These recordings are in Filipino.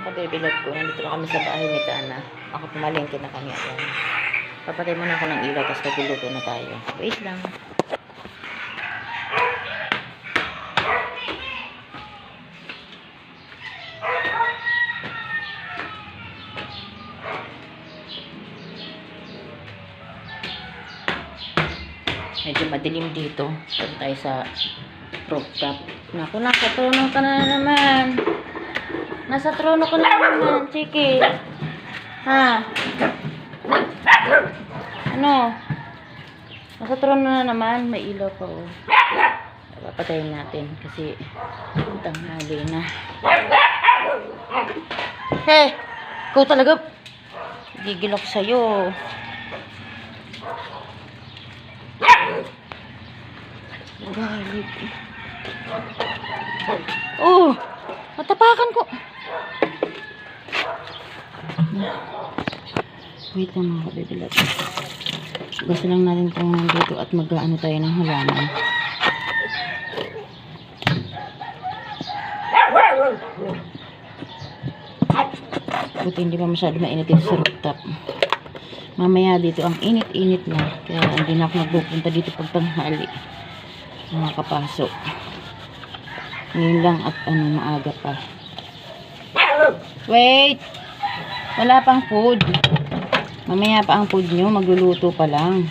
mga kabibilad ko, nandito na kami sa bahay ni Tana. Ako pumalengke na kami. Ayan. Papatay muna ako ng ilaw, tapos magluluto na tayo. Wait lang. Medyo madilim dito. Punta tayo sa rooftop. Naku, nasa trono ka na naman. Nasa trono ka na naman, Chiki. Ha? Ano? Nasa trono na naman. May ilaw pa, oh. Papatayin natin kasi tanghali na. Hey! Ikaw talaga. Gigil ako sa'yo. Galit. Oh! Matapakan ko. Wait lang mga kabibilat. Gusto lang natin kung nandito at mag-ano tayo ng halaman. Buti hindi pa masyado mainit yung sa rooftop. Mamaya dito ang init-init na. Kaya hindi na ako magpupunta dito pag tanghali. Makapasok. Ngayon lang at maaga pa. Wait! Wala pang food. Mamaya pa ang food nyo. Magluluto pa lang.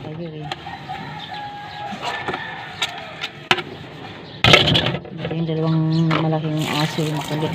Tayo eh. Ito yung dalawang malaking aso yung makulit.